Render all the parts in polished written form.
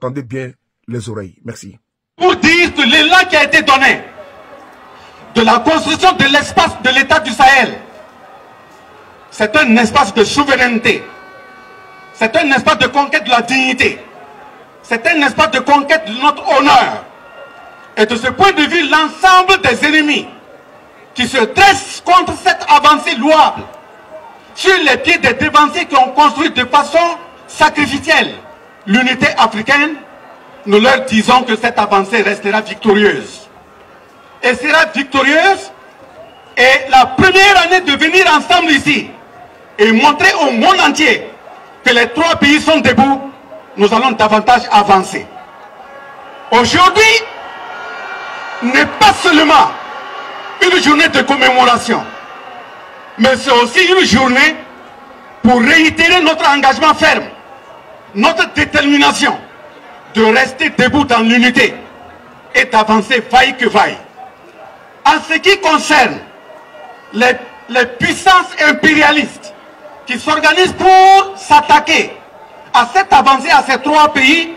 tendez bien les oreilles. Merci. Pour dire que l'élan qui a été donné de la construction de l'espace de l'État du Sahel, c'est un espace de souveraineté, c'est un espace de conquête de la dignité, c'est un espace de conquête de notre honneur. Et de ce point de vue, l'ensemble des ennemis qui se dressent contre cette avancée louable sur les pieds des dévanciers qui ont construit de façon sacrificielle l'unité africaine, nous leur disons que cette avancée restera victorieuse. Et sera victorieuse, et la première année de venir ensemble ici et montrer au monde entier que les trois pays sont debout, nous allons davantage avancer. Aujourd'hui n'est pas seulement une journée de commémoration, mais c'est aussi une journée pour réitérer notre engagement ferme, notre détermination de rester debout dans l'unité et d'avancer vaille que vaille. En ce qui concerne les puissances impérialistes qui s'organisent pour s'attaquer à cette avancée, à ces trois pays,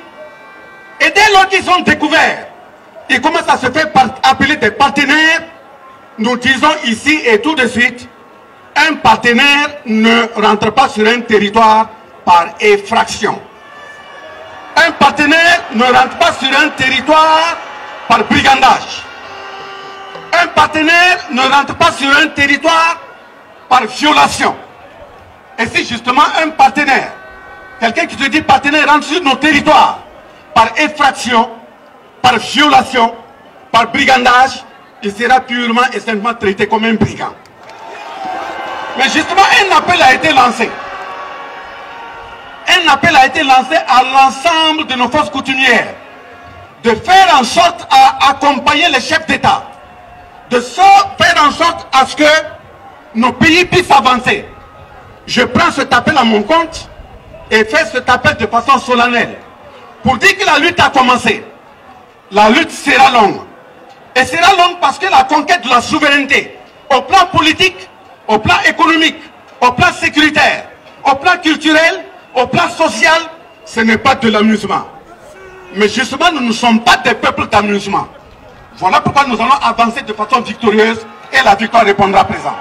et dès lors qu'ils sont découverts, ils commencent à se faire appeler des partenaires. Nous disons ici et tout de suite, un partenaire ne rentre pas sur un territoire par effraction. Un partenaire ne rentre pas sur un territoire par brigandage. Un partenaire ne rentre pas sur un territoire par violation. Et si justement un partenaire, quelqu'un qui se dit partenaire, rentre sur nos territoires par effraction, par violation, par brigandage, il sera purement et simplement traité comme un brigand. Mais justement, un appel a été lancé. Un appel a été lancé à l'ensemble de nos forces coutumières de faire en sorte à accompagner les chefs d'État, de faire en sorte à ce que nos pays puissent avancer. Je prends cet appel à mon compte et fais cet appel de façon solennelle pour dire que la lutte a commencé. La lutte sera longue. Et sera longue parce que la conquête de la souveraineté, au plan politique, au plan économique, au plan sécuritaire, au plan culturel, au plan social, ce n'est pas de l'amusement. Mais justement, nous ne sommes pas des peuples d'amusement. Voilà pourquoi nous allons avancer de façon victorieuse et la victoire répondra présent.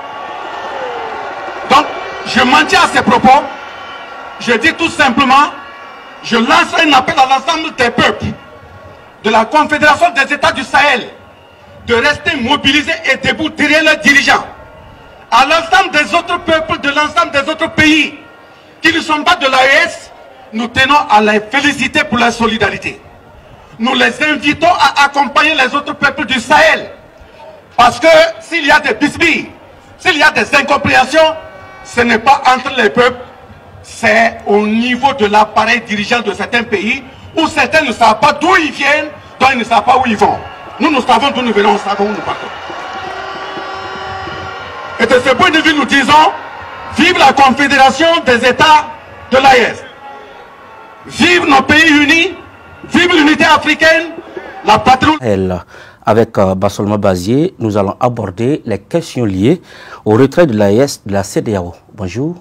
Donc, je m'en tiens à ces propos. Je dis tout simplement, je lance un appel à l'ensemble des peuples de la Confédération des États du Sahel de rester mobilisés et debout derrière leurs dirigeants. À l'ensemble des autres peuples de l'ensemble des autres pays qui ne sont pas de l'AES, nous tenons à les féliciter pour leur solidarité. Nous les invitons à accompagner les autres peuples du Sahel. Parce que s'il y a des bisbilles, s'il y a des incompréhensions, ce n'est pas entre les peuples, c'est au niveau de l'appareil dirigeant de certains pays où certains ne savent pas d'où ils viennent, donc ils ne savent pas où ils vont. Nous, nous savons d'où nous venons, nous savons où nous partons. Et de ce point de vue, nous disons, vive la Confédération des États de l'AES. Vive nos pays unis, vive l'unité africaine, la patrie. Avec Bassolma Bazier, nous allons aborder les questions liées au retrait de l'AES de la CEDEAO. Bonjour.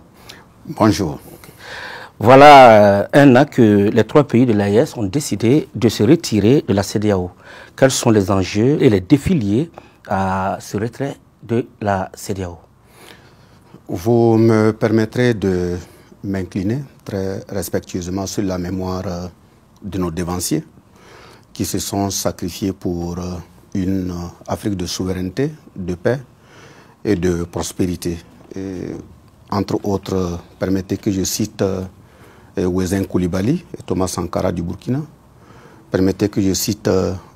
Bonjour. Voilà un an que les trois pays de l'AES ont décidé de se retirer de la CEDEAO. Quels sont les enjeux et les défis liés à ce retrait de la CEDEAO? Vous me permettrez de m'incliner très respectueusement sur la mémoire de nos dévanciers qui se sont sacrifiés pour une Afrique de souveraineté, de paix et de prospérité. Et, entre autres, permettez que je cite Ouézin Koulibaly et Thomas Sankara du Burkina. Permettez que je cite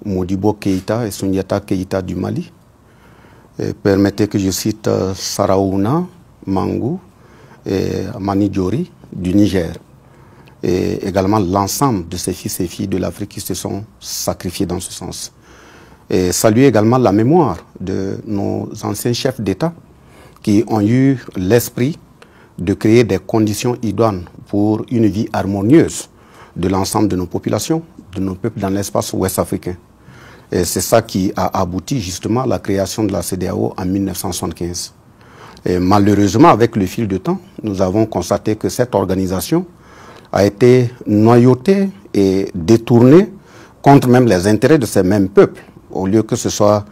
Modibo Keïta et Souniata Keïta du Mali. Et permettez que je cite Saraouna Mangou et Mani Diori du Niger. Et également l'ensemble de ces fils et filles de l'Afrique qui se sont sacrifiés dans ce sens. Et saluer également la mémoire de nos anciens chefs d'État qui ont eu l'esprit de créer des conditions idoines pour une vie harmonieuse de l'ensemble de nos populations, de nos peuples dans l'espace ouest africain. Et c'est ça qui a abouti justement à la création de la CEDEAO en 1975. Et malheureusement, avec le fil du temps, nous avons constaté que cette organisation a été noyauté et détourné contre même les intérêts de ces mêmes peuples, au lieu que ce soit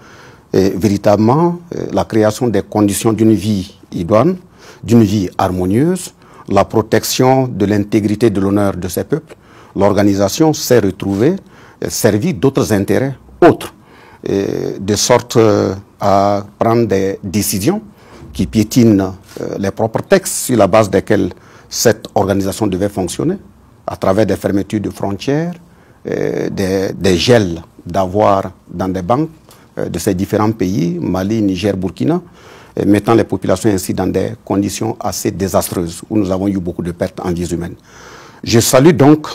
véritablement la création des conditions d'une vie idoine, d'une vie harmonieuse, la protection de l'intégrité de l'honneur de ces peuples. L'organisation s'est retrouvée servie d'autres intérêts autres, de sorte à prendre des décisions qui piétinent les propres textes sur la base desquels cette organisation devait fonctionner, à travers des fermetures de frontières, des gels d'avoirs dans des banques de ces différents pays, Mali, Niger, Burkina, mettant les populations ainsi dans des conditions assez désastreuses, où nous avons eu beaucoup de pertes en vies humaines. Je salue donc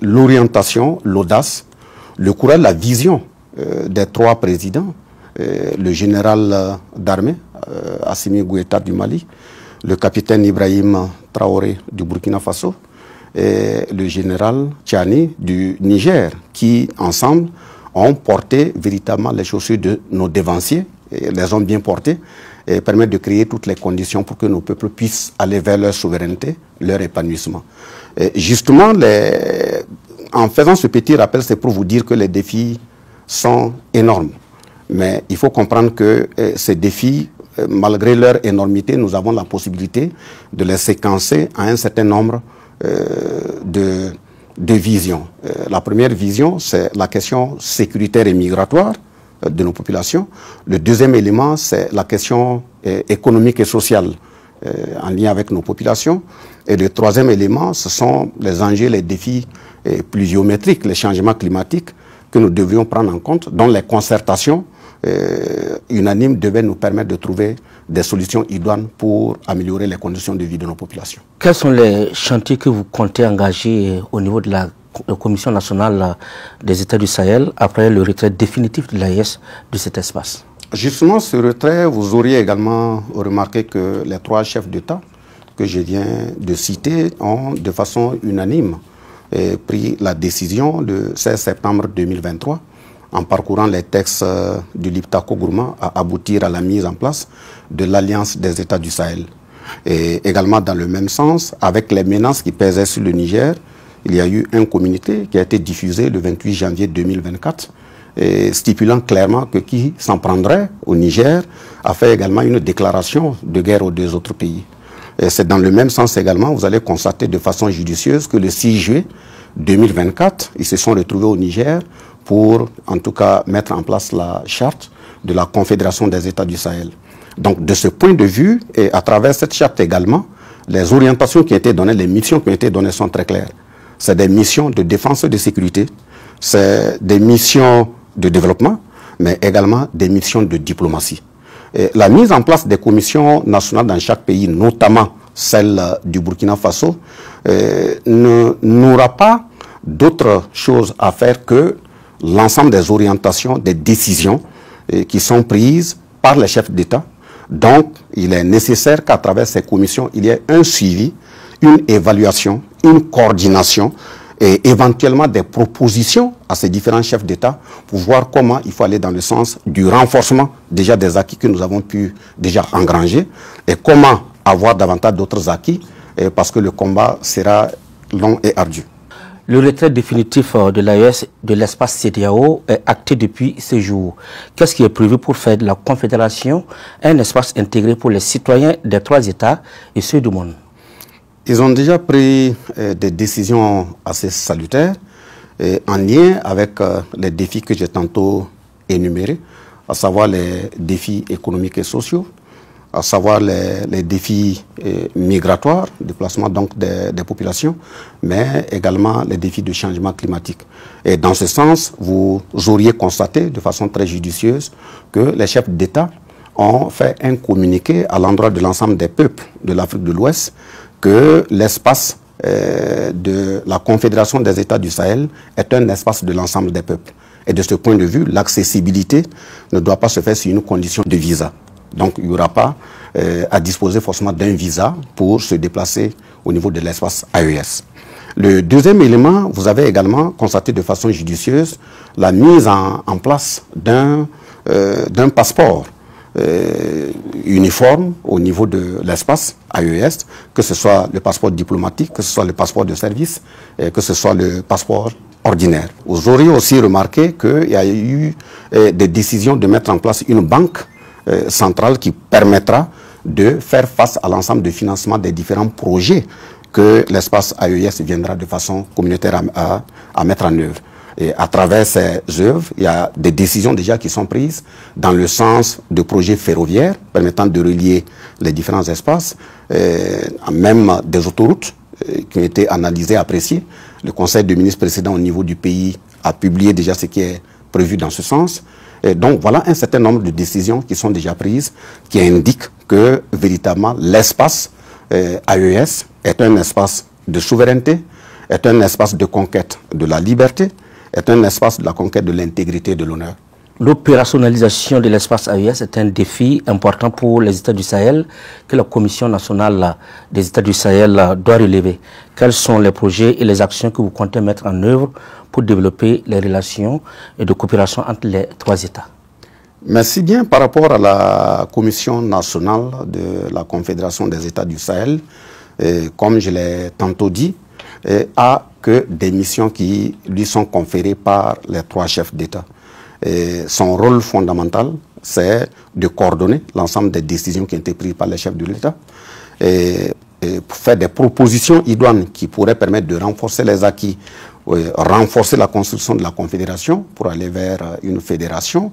l'orientation, l'audace, le courage, la vision des trois présidents, le général d'armée, Assimi Goïta du Mali, le capitaine Ibrahim Traoré du Burkina Faso, et le général Tchani du Niger, qui ensemble ont porté véritablement les chaussures de nos dévanciers, et les ont bien portés, et permettent de créer toutes les conditions pour que nos peuples puissent aller vers leur souveraineté, leur épanouissement. Et justement, en faisant ce petit rappel, c'est pour vous dire que les défis sont énormes. Mais il faut comprendre que ces défis, malgré leur énormité, nous avons la possibilité de les séquencer à un certain nombre de visions. La première vision, c'est la question sécuritaire et migratoire de nos populations. Le deuxième élément, c'est la question économique et sociale en lien avec nos populations. Et le troisième élément, ce sont les enjeux, les défis pluviométriques, les changements climatiques que nous devrions prendre en compte, dont les concertations unanimes devaient nous permettre de trouver des solutions idoines pour améliorer les conditions de vie de nos populations. Quels sont les chantiers que vous comptez engager au niveau de la Commission nationale des États du Sahel après le retrait définitif de l'AES de cet espace? Justement, ce retrait, vous auriez également remarqué que les trois chefs d'État que je viens de citer ont de façon unanime pris la décision le 16 septembre 2023 en parcourant les textes du Liptako Gourma à aboutir à la mise en place de l'Alliance des États du Sahel. Et également dans le même sens, avec les menaces qui pesaient sur le Niger, il y a eu un communiqué qui a été diffusé le 28 janvier 2024, stipulant clairement que qui s'en prendrait au Niger a fait également une déclaration de guerre aux deux autres pays. Et c'est dans le même sens également, vous allez constater de façon judicieuse que le 6 juillet 2024, ils se sont retrouvés au Niger pour, en tout cas, mettre en place la charte de la Confédération des États du Sahel. Donc, de ce point de vue, et à travers cette charte également, les orientations qui ont été données, les missions qui ont été données sont très claires. C'est des missions de défense et de sécurité, c'est des missions de développement, mais également des missions de diplomatie. Et la mise en place des commissions nationales dans chaque pays, notamment celle du Burkina Faso, n'aura pas d'autre chose à faire que l'ensemble des orientations, des décisions qui sont prises par les chefs d'État. Donc, il est nécessaire qu'à travers ces commissions, il y ait un suivi, une évaluation, une coordination et éventuellement des propositions à ces différents chefs d'État pour voir comment il faut aller dans le sens du renforcement déjà des acquis que nous avons pu déjà engranger et comment avoir davantage d'autres acquis parce que le combat sera long et ardu. Le retrait définitif de l'AES de l'espace CEDEAO est acté depuis ces jours. Qu'est-ce qui est prévu pour faire de la Confédération un espace intégré pour les citoyens des trois États et ceux du monde? Ils ont déjà pris des décisions assez salutaires en lien avec les défis que j'ai tantôt énumérés, à savoir les défis économiques et sociaux, à savoir les défis migratoires, déplacement donc des populations, mais également les défis de changement climatique. Et dans ce sens, vous auriez constaté de façon très judicieuse que les chefs d'État ont fait un communiqué à l'endroit de l'ensemble des peuples de l'Afrique de l'Ouest que l'espace de la Confédération des États du Sahel est un espace de l'ensemble des peuples. Et de ce point de vue, l'accessibilité ne doit pas se faire sur une condition de visa. Donc il n'y aura pas à disposer forcément d'un visa pour se déplacer au niveau de l'espace AES. Le deuxième élément, vous avez également constaté de façon judicieuse la mise en place d'un passeport uniforme au niveau de l'espace AES, que ce soit le passeport diplomatique, que ce soit le passeport de service, que ce soit le passeport ordinaire. Vous aurez aussi remarqué qu'il y a eu des décisions de mettre en place une banque centrale qui permettra de faire face à l'ensemble de financement des différents projets que l'espace AES viendra de façon communautaire à mettre en œuvre. Et à travers ces œuvres, il y a des décisions déjà qui sont prises dans le sens de projets ferroviaires permettant de relier les différents espaces, même des autoroutes qui ont été analysées, appréciées. Le Conseil des ministres précédent au niveau du pays a publié déjà ce qui est prévu dans ce sens. Et donc voilà un certain nombre de décisions qui sont déjà prises, qui indiquent que véritablement l'espace AES est un espace de souveraineté, est un espace de conquête de la liberté, est un espace de la conquête de l'intégrité et de l'honneur. L'opérationnalisation de l'espace AES est un défi important pour les États du Sahel que la Commission nationale des États du Sahel doit relever. Quels sont les projets et les actions que vous comptez mettre en œuvre pour développer les relations de coopération entre les trois États? Merci bien. Par rapport à la Commission nationale de la Confédération des États du Sahel, comme je l'ai tantôt dit, a que des missions qui lui sont conférées par les trois chefs d'État. Son rôle fondamental, c'est de coordonner l'ensemble des décisions qui ont été prises par les chefs de l'État et pour faire des propositions idoines qui pourraient permettre de renforcer les acquis, renforcer la construction de la Confédération pour aller vers une fédération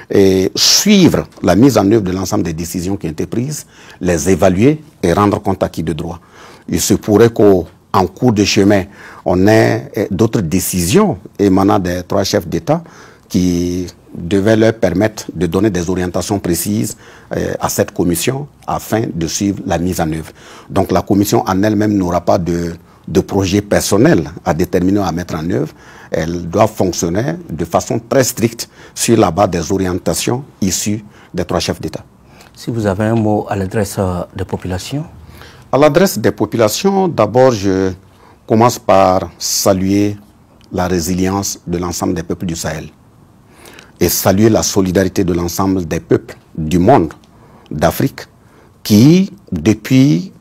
et suivre la mise en œuvre de l'ensemble des décisions qui ont été prises, les évaluer et rendre compte acquis de droit. Il se pourrait qu'en cours de chemin, on ait d'autres décisions émanant des trois chefs d'État qui devaient leur permettre de donner des orientations précises à cette commission afin de suivre la mise en œuvre. Donc la commission en elle-même n'aura pas de projet personnel à déterminer, à mettre en œuvre. Elle doit fonctionner de façon très stricte sur la base des orientations issues des trois chefs d'État. Si vous avez un mot à l'adresse des populations? À l'adresse des populations, d'abord je commence par saluer la résilience de l'ensemble des peuples du Sahel et saluer la solidarité de l'ensemble des peuples du monde, d'Afrique, qui, depuis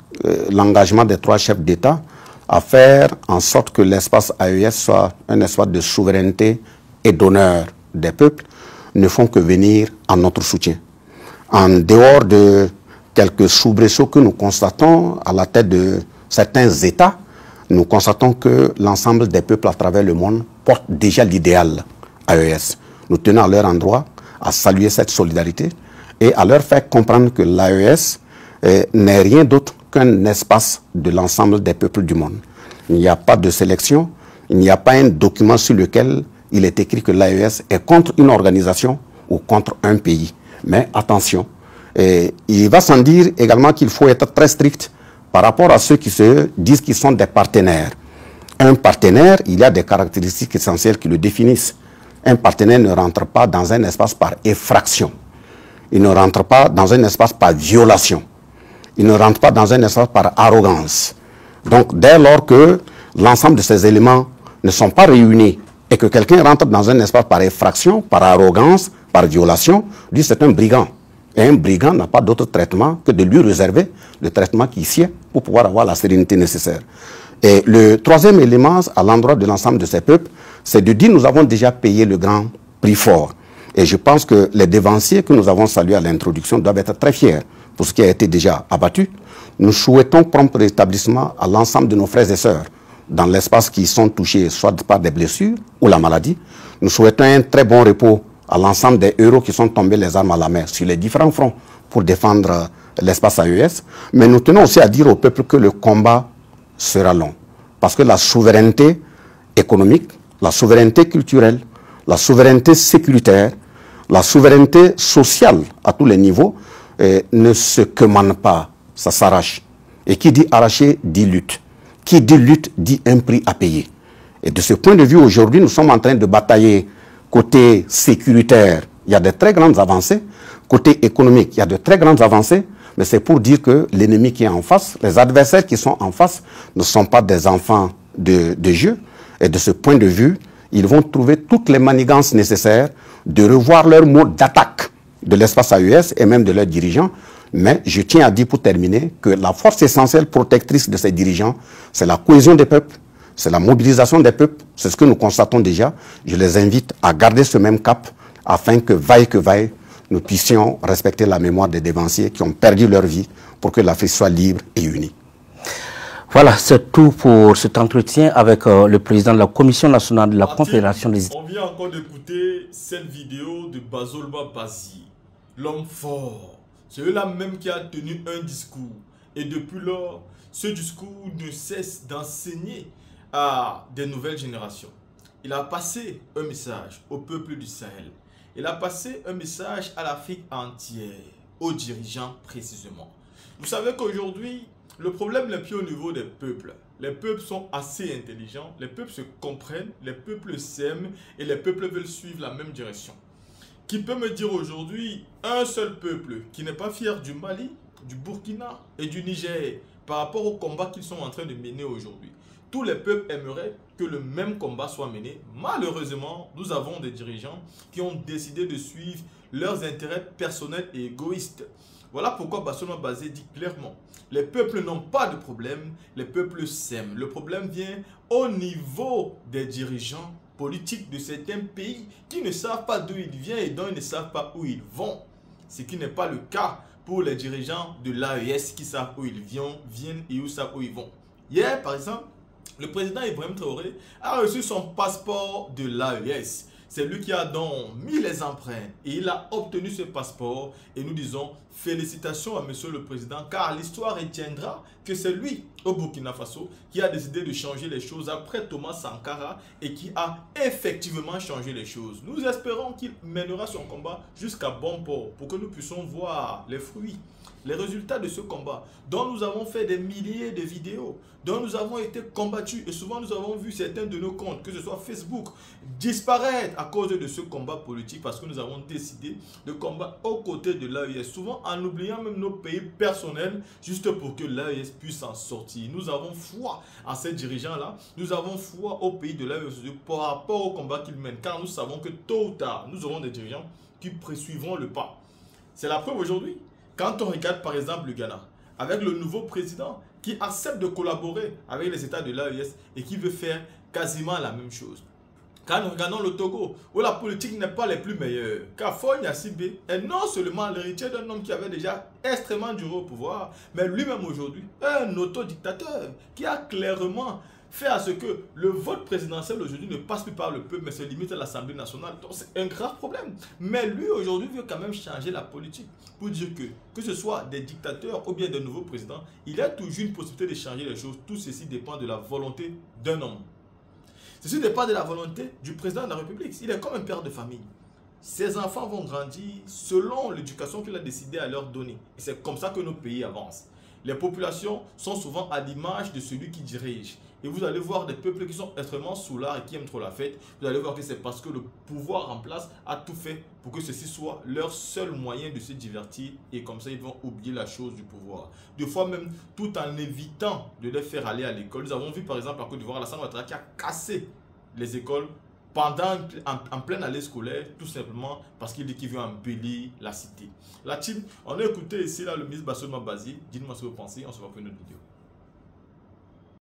l'engagement des trois chefs d'État, a fait en sorte que l'espace AES soit un espace de souveraineté et d'honneur des peuples, ne font que venir en notre soutien. En dehors de quelques soubresauts que nous constatons à la tête de certains États, nous constatons que l'ensemble des peuples à travers le monde portent déjà l'idéal AES. Nous tenons à leur endroit à saluer cette solidarité et à leur faire comprendre que l'AES n'est rien d'autre qu'un espace de l'ensemble des peuples du monde. Il n'y a pas de sélection, il n'y a pas un document sur lequel il est écrit que l'AES est contre une organisation ou contre un pays. Mais attention, il va sans dire également qu'il faut être très strict par rapport à ceux qui se disent qu'ils sont des partenaires. Un partenaire, il y a des caractéristiques essentielles qui le définissent. Un partenaire ne rentre pas dans un espace par effraction. Il ne rentre pas dans un espace par violation. Il ne rentre pas dans un espace par arrogance. Donc, dès lors que l'ensemble de ces éléments ne sont pas réunis et que quelqu'un rentre dans un espace par effraction, par arrogance, par violation, lui c'est un brigand. Et un brigand n'a pas d'autre traitement que de lui réserver le traitement qui sied pour pouvoir avoir la sérénité nécessaire. Et le troisième élément à l'endroit de l'ensemble de ces peuples, c'est de dire nous avons déjà payé le grand prix fort. Et je pense que les dévanciers que nous avons salués à l'introduction doivent être très fiers pour ce qui a été déjà abattu. Nous souhaitons prompt rétablissement à l'ensemble de nos frères et sœurs dans l'espace qui sont touchés soit par des blessures ou la maladie. Nous souhaitons un très bon repos à l'ensemble des héros qui sont tombés les armes à la main sur les différents fronts pour défendre l'espace AES. Mais nous tenons aussi à dire au peuple que le combat sera long. Parce que la souveraineté économique, la souveraineté culturelle, la souveraineté sécuritaire, la souveraineté sociale à tous les niveaux ne se commande pas, ça s'arrache. Et qui dit arracher dit lutte. Qui dit lutte dit un prix à payer. Et de ce point de vue, aujourd'hui, nous sommes en train de batailler côté sécuritaire. Il y a de très grandes avancées. Côté économique, il y a de très grandes avancées. Mais c'est pour dire que l'ennemi qui est en face, les adversaires qui sont en face, ne sont pas des enfants de jeu. Et de ce point de vue, ils vont trouver toutes les manigances nécessaires de revoir leur mode d'attaque de l'espace AES et même de leurs dirigeants. Mais je tiens à dire pour terminer que la force essentielle protectrice de ces dirigeants, c'est la cohésion des peuples, c'est la mobilisation des peuples. C'est ce que nous constatons déjà. Je les invite à garder ce même cap afin que vaille, nous puissions respecter la mémoire des dévanciers qui ont perdu leur vie pour que l'Afrique soit libre et unie. Voilà, c'est tout pour cet entretien avec le président de la Commission nationale de la Confédération des États. On vient encore d'écouter cette vidéo de Bazolba Bazi, l'homme fort. C'est eux-là même qui a tenu un discours. Et depuis lors, ce discours ne cesse d'enseigner à des nouvelles générations. Il a passé un message au peuple du Sahel. Il a passé un message à l'Afrique entière, aux dirigeants précisément. Vous savez qu'aujourd'hui, le problème n'est plus au niveau des peuples. Les peuples sont assez intelligents, les peuples se comprennent, les peuples s'aiment et les peuples veulent suivre la même direction. Qui peut me dire aujourd'hui un seul peuple qui n'est pas fier du Mali, du Burkina et du Niger par rapport au combat qu'ils sont en train de mener aujourd'hui? Tous les peuples aimeraient que le même combat soit mené. Malheureusement, nous avons des dirigeants qui ont décidé de suivre leurs intérêts personnels et égoïstes. Voilà pourquoi Bazolba Bazi dit clairement, les peuples n'ont pas de problème, les peuples s'aiment. Le problème vient au niveau des dirigeants politiques de certains pays qui ne savent pas d'où ils viennent et dont ils ne savent pas où ils vont. Ce qui n'est pas le cas pour les dirigeants de l'AES qui savent où ils viennent et où savent où ils vont. Hier, par exemple, le président Ibrahim Traoré a reçu son passeport de l'AES. C'est lui qui a donc mis les empreintes et il a obtenu ce passeport. Et nous disons félicitations à monsieur le président car l'histoire retiendra que c'est lui au Burkina Faso qui a décidé de changer les choses après Thomas Sankara et qui a effectivement changé les choses. Nous espérons qu'il mènera son combat jusqu'à bon port pour que nous puissions voir les fruits, les résultats de ce combat dont nous avons fait des milliers de vidéos, dont nous avons été combattus et souvent nous avons vu certains de nos comptes, que ce soit Facebook, disparaître à cause de ce combat politique parce que nous avons décidé de combattre aux côtés de l'AES, souvent en oubliant même nos pays personnels juste pour que l'AES puisse en sortir. Nous avons foi en ces dirigeants-là, nous avons foi au pays de l'AES par rapport au combat qu'ils mènent car nous savons que tôt ou tard, nous aurons des dirigeants qui poursuivront le pas. C'est la preuve aujourd'hui. Quand on regarde par exemple le Ghana, avec le nouveau président qui accepte de collaborer avec les États de l'AES et qui veut faire quasiment la même chose. Quand nous regardons le Togo, où la politique n'est pas les plus meilleures, car Faure Gnassingbé est non seulement l'héritier d'un homme qui avait déjà extrêmement duré au pouvoir, mais lui-même aujourd'hui un autodictateur qui a clairement fait à ce que le vote présidentiel aujourd'hui ne passe plus par le peuple, mais se limite à l'Assemblée nationale. Donc c'est un grave problème. Mais lui aujourd'hui veut quand même changer la politique pour dire que ce soit des dictateurs ou bien de nouveaux présidents, il y a toujours une possibilité de changer les choses. Tout ceci dépend de la volonté d'un homme. Ceci dépend de la volonté du président de la République. Il est comme un père de famille. Ses enfants vont grandir selon l'éducation qu'il a décidé à leur donner. Et c'est comme ça que nos pays avancent. Les populations sont souvent à l'image de celui qui dirige. Et vous allez voir des peuples qui sont extrêmement soulards et qui aiment trop la fête. Vous allez voir que c'est parce que le pouvoir en place a tout fait pour que ceci soit leur seul moyen de se divertir. Et comme ça, ils vont oublier la chose du pouvoir. Des fois même, tout en évitant de les faire aller à l'école. Nous avons vu par exemple en Côte d'Ivoire, Alassane Ouattara qui a cassé les écoles pendant en pleine année scolaire, tout simplement parce qu'il dit qu'il veut embellir la cité. La team, on a écouté ici là, le ministre Bazolba Bazi. Dites-moi ce que vous pensez, on se voit pour une autre vidéo.